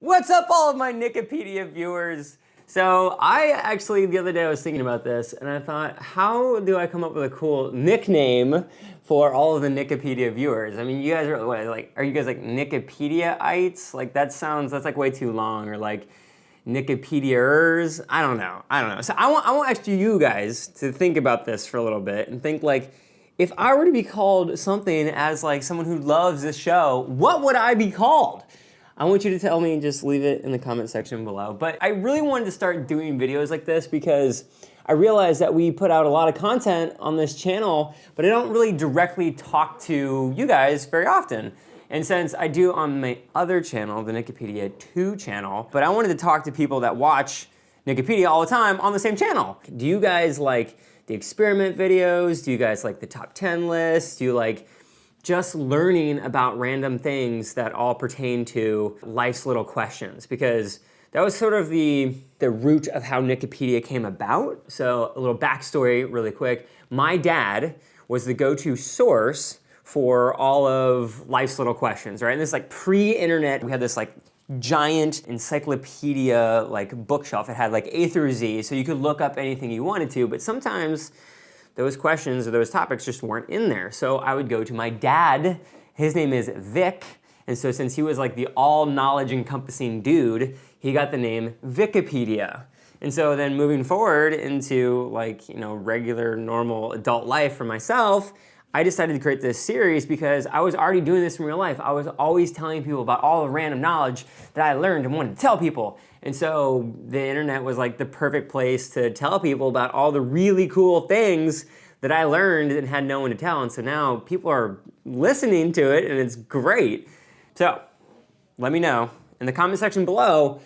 What's up, all of my Nickipedia viewers? So I actually, the other day I was thinking about this and I thought, how do I come up with a cool nickname for all of the Nickipedia viewers? I mean, you guys are, what, like, are you guys like Nickipedia-ites? Like that's like way too long, or like Nickipediaers? I don't know. So I want actually you guys to think about this for a little bit and think like, if I were to be called something as like someone who loves this show, what would I be called? I want you to tell me and just leave it in the comment section below. But I really wanted to start doing videos like this because I realized that we put out a lot of content on this channel, but I don't really directly talk to you guys very often. And since I do on my other channel, the Nickipedia 2 channel, but I wanted to talk to people that watch Nickipedia all the time on the same channel. Do you guys like the experiment videos? Do you guys like the top 10 lists? Do you like just learning about random things that all pertain to life's little questions? Because that was sort of the root of how Nickipedia came about. So a little backstory really quick. My dad was the go-to source for all of life's little questions, right? And this like pre-internet, we had this like giant encyclopedia like bookshelf. It had like A through Z, so you could look up anything you wanted to, but sometimes those questions or those topics just weren't in there. So I would go to my dad. His name is Vic. And so since he was like the all knowledge encompassing dude, he got the name Wikipedia. And so then moving forward into like, you know, regular normal adult life for myself, I decided to create this series because I was already doing this in real life. I was always telling people about all the random knowledge that I learned and wanted to tell people. And so the internet was like the perfect place to tell people about all the really cool things that I learned and had no one to tell. And so now people are listening to it and it's great. So let me know in the comment section below,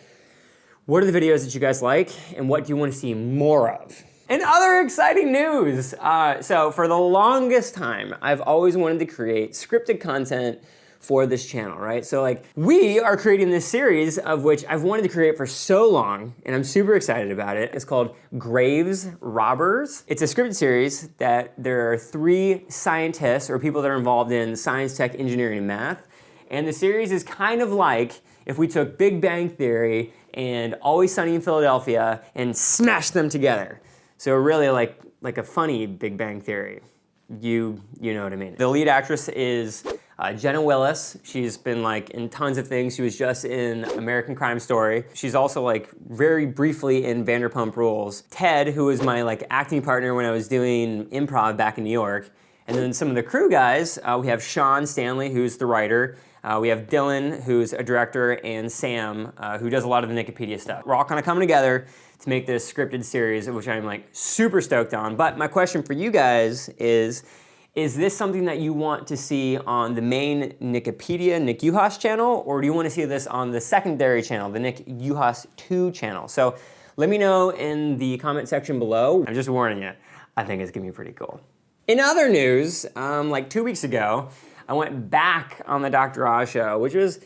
what are the videos that you guys like and what do you want to see more of? And other exciting news. So for the longest time, I've always wanted to create scripted content for this channel, right? So like we are creating this series of which I've wanted to create for so long and I'm super excited about it. It's called Graves Robbers. It's a scripted series that there are 3 scientists or people that are involved in science, tech, engineering, and math. And the series is kind of like if we took Big Bang Theory and Always Sunny in Philadelphia and smashed them together. So really like a funny Big Bang Theory. You know what I mean. The lead actress is Jenna Willis. She's been like in tons of things. She was just in American Crime Story. She's also like very briefly in Vanderpump Rules. Ted, who was my like acting partner when I was doing improv back in New York. And then some of the crew guys, we have Sean Stanley, who's the writer. We have Dylan, who's a director, and Sam, who does a lot of the Nickipedia stuff. We're all kind of coming together to make this scripted series, which I'm like super stoked on. But my question for you guys is this something that you want to see on the main Nickipedia, Nick Uhas channel, or do you want to see this on the secondary channel, the Nick Uhas 2 channel? So let me know in the comment section below. I'm just warning you, I think it's gonna be pretty cool. In other news, like 2 weeks ago, I went back on the Dr. Oz show, which was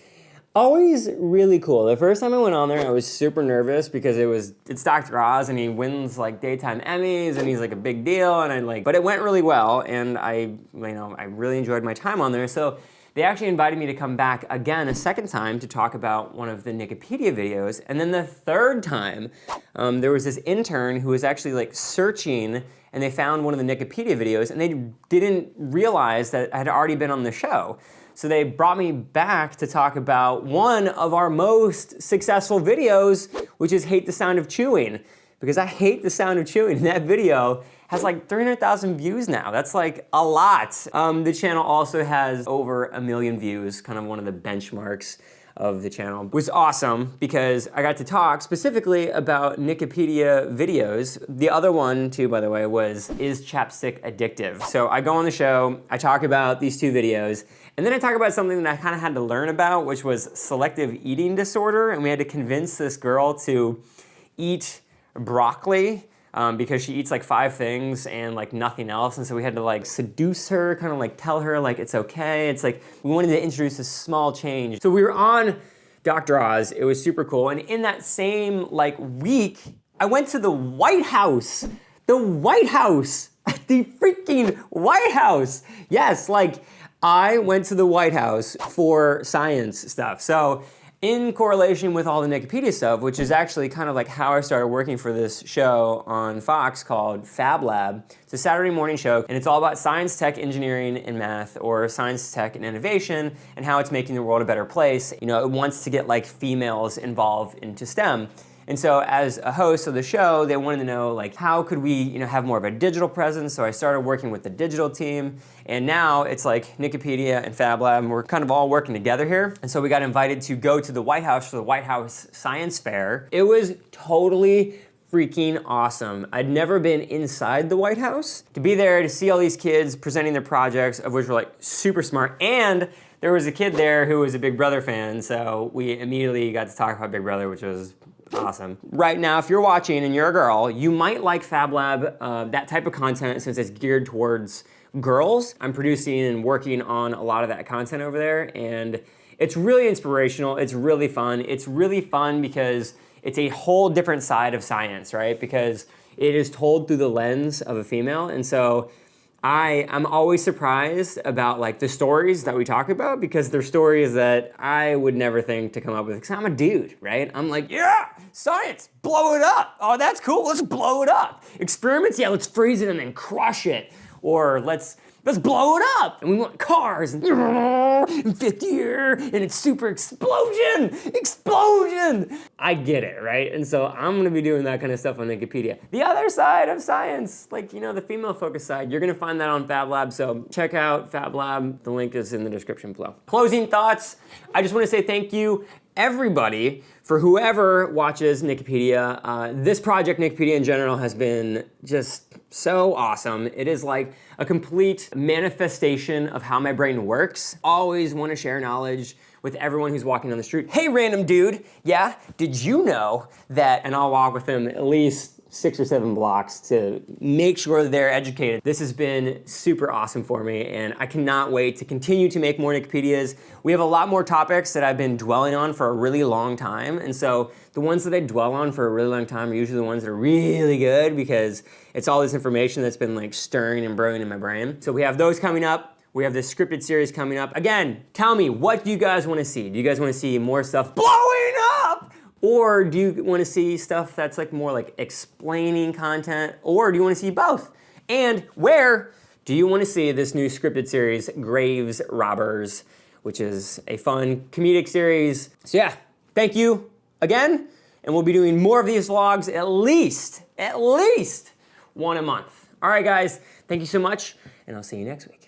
always really cool. The first time I went on there, I was super nervous because it's Dr. Oz and he wins like daytime Emmys and he's like a big deal and but it went really well and I really enjoyed my time on there. So they actually invited me to come back again a second time to talk about one of the Nickipedia videos. And then the third time, there was this intern who was actually like searching and they found one of the Nickipedia videos and they didn't realize that I had already been on the show. So they brought me back to talk about one of our most successful videos, which is Hate the Sound of Chewing. Because I hate the sound of chewing. And that video has like 300,000 views now. That's like a lot. The channel also has over 1 million views, kind of one of the benchmarks of the channel. It was awesome because I got to talk specifically about Nickipedia videos. The other one too, by the way, was Is Chapstick Addictive? So I go on the show, I talk about these 2 videos, and then I talk about something that I kind of had to learn about, which was selective eating disorder, and we had to convince this girl to eat broccoli because she eats like 5 things and like nothing else, and so we had to like seduce her, kind of like tell her like it's okay. It's like we wanted to introduce a small change. So we were on Dr. Oz. It was super cool, and in that same like week, I went to the White House. The White House, the freaking White House. Yes, like I went to the White House for science stuff. So in correlation with all the Nickipedia stuff, which is actually kind of like how I started working for this show on Fox called Fab Lab. It's a Saturday morning show, and it's all about science, tech, engineering, and math, or science, tech, and innovation, and how it's making the world a better place. You know, it wants to get like females involved into STEM. And so as a host of the show, they wanted to know like how could we, you know, have more of a digital presence. So I started working with the digital team, and now it's like Nickipedia and Fab Lab, and we're kind of all working together here. And so we got invited to go to the White House for the White House Science Fair. It was totally freaking awesome. I'd never been inside the White House. To be there, to see all these kids presenting their projects, of which were like super smart, and there was a kid there who was a Big Brother fan, so we immediately got to talk about Big Brother, which was awesome. Right now, if you're watching and you're a girl, you might like Fab Lab, that type of content, since it's geared towards girls. I'm producing and working on a lot of that content over there, and it's really inspirational. It's really fun. It's really fun because it's a whole different side of science, right? Because it is told through the lens of a female, and so I'm always surprised about like the stories that we talk about, because they're stories that I would never think to come up with, because I'm a dude, right? I'm like, yeah, science, blow it up. Oh, that's cool, let's blow it up. Experiments, yeah, let's freeze it and then crush it. Or let's blow it up. And we want cars and fifth year, and it's super explosion. I get it, right? And so I'm gonna be doing that kind of stuff on Nickipedia. The other side of science, like, you know, the female focused side, you're gonna find that on Fab Lab, so check out Fab Lab. The link is in the description below. Closing thoughts, I just wanna say thank you, everybody, for whoever watches Nickipedia. This project, Nickipedia in general, has been just so awesome. It is like a complete manifestation of how my brain works. Always want to share knowledge with everyone who's walking on the street. Hey, random dude, yeah, did you know that, and I'll walk with them at least 6 or 7 blocks to make sure they're educated. This has been super awesome for me, and I cannot wait to continue to make more Nickipedias. We have a lot more topics that I've been dwelling on for a really long time, and so the ones that I dwell on for a really long time are usually the ones that are really good, because it's all this information that's been like stirring and brewing in my brain. So we have those coming up. We have this scripted series coming up. Again, tell me, what do you guys want to see? Do you guys want to see more stuff blowing up? Or do you want to see stuff that's like more like explaining content? Or do you want to see both? And where do you want to see this new scripted series, Graves Robbers, which is a fun comedic series? So yeah, thank you again. And we'll be doing more of these vlogs, at least one a month. All right, guys, thank you so much, and I'll see you next week.